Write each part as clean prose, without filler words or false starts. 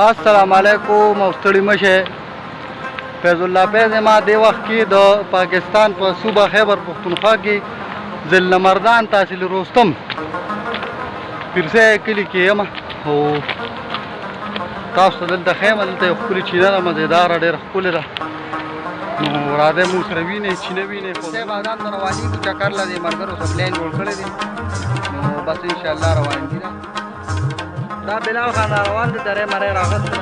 السلام علیکم او ستړي مشه فیض الله فیض ما د وخت کې د پاکستان په صوبه خیبر پختونخوا کې ضلع مردان تحصیل رستم پیرسه کلی کې یم او تاسو ته دلته ښیم. دلته یو ښکلې چینه ده، مزېداره، ډېره ښکلې ده. نو راځئ موږ سره وینئ، چینه وینئ. خو بازار ته روانېږو، چکر له دې ملګرو سره پلان جوړ کړی دی. نو بس انشاءالله روان دي. دا بلال خان را روان دي، درې مرې راغسته.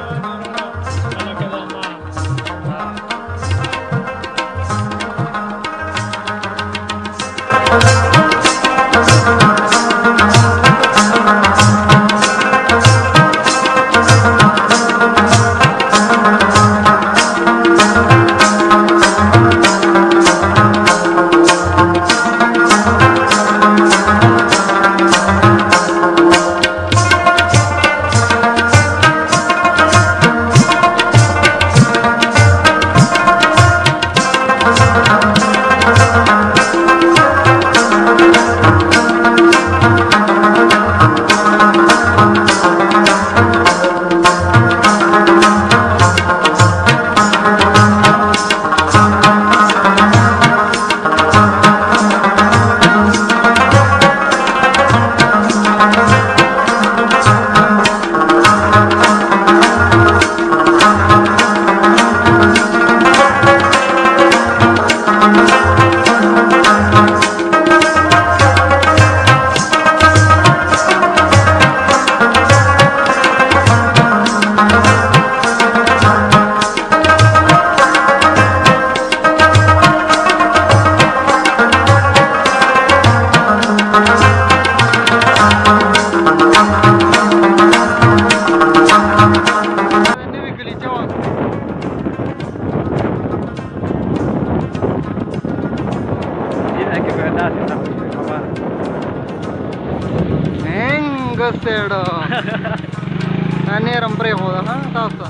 Gastero. Ani rampre hoda ha tasta.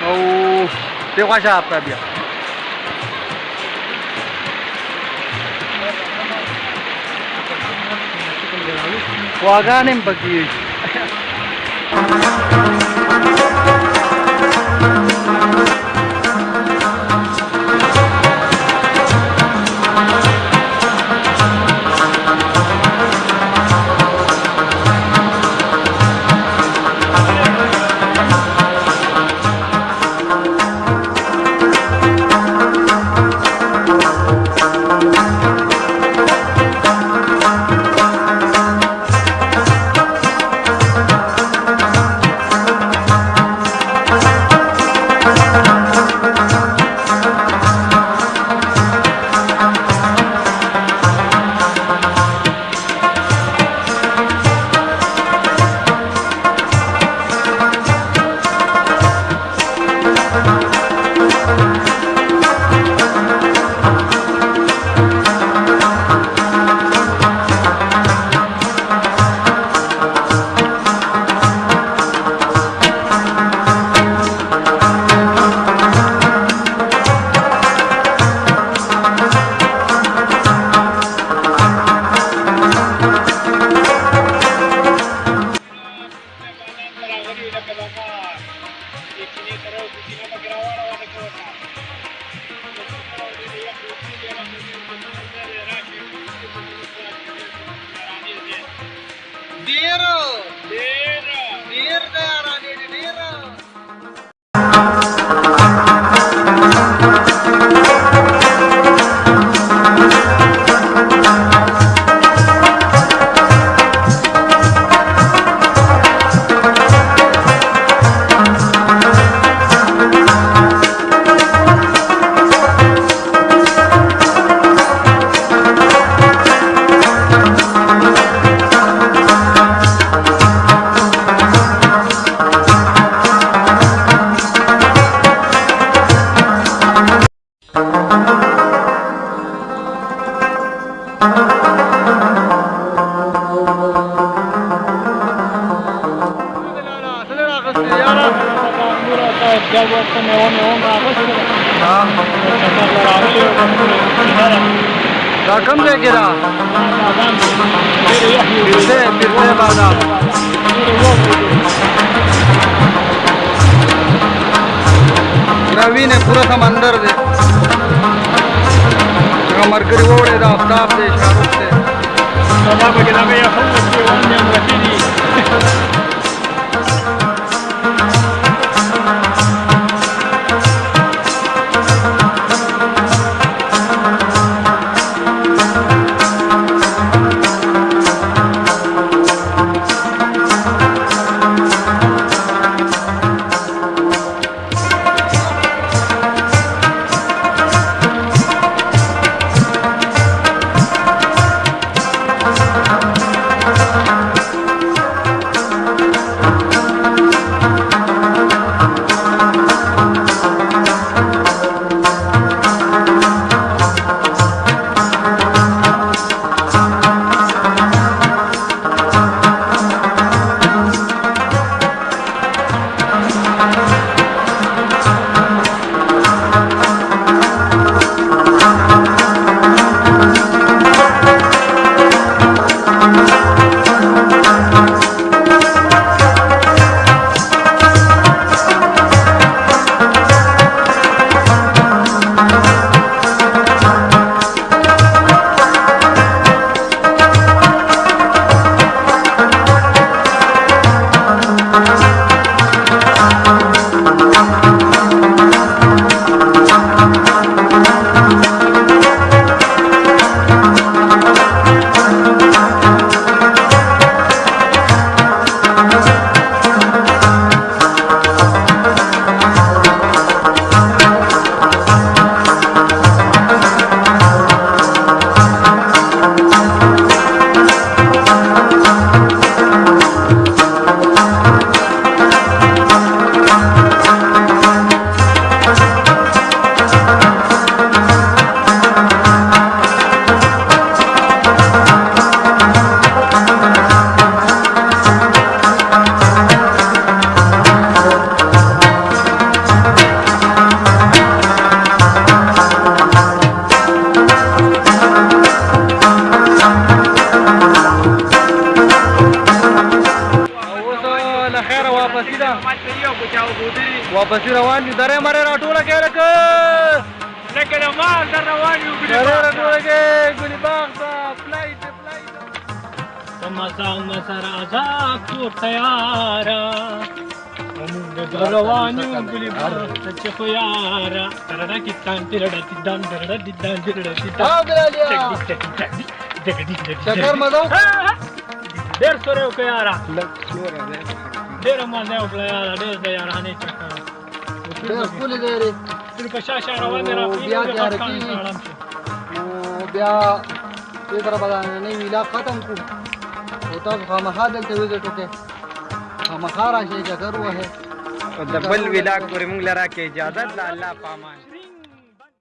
او دغه شاپ ته بیا واګانې پکې دا کم ځای کې ده پیرته بادام دا وینې پوره سمندر دی هغه مرګري وړی د آفتاب دی شاروخ دی سبا پکې دا بیا خلک چې ونه امرتي دي واپس روان دي درې مره راټوله کې لکه د مال در روان یو راټوله کې ګلي باغ ته فلایټ په مزان سره آزاد کور تیاره موږ در روان یو ګلي باغ ته چې خو یاره ترډه کې تان ترډه دان ترډه دان ترډه شکر مزو ډېر سره وکړه یاره ډېر مزه وکړه یاره ډېر د یارانې چکر ډېر ښکلي دی ری په شاشه روان دی بیا تیاره کېږي نو بیا دې سره به نننی ویلاګ ختم کړو او تاسو خامخا دلته وزټ وکړئ خامخا راشئ چکر ووهئ او د بل ویلاګ پورې موږ له راکړئ اجازت د الله په امان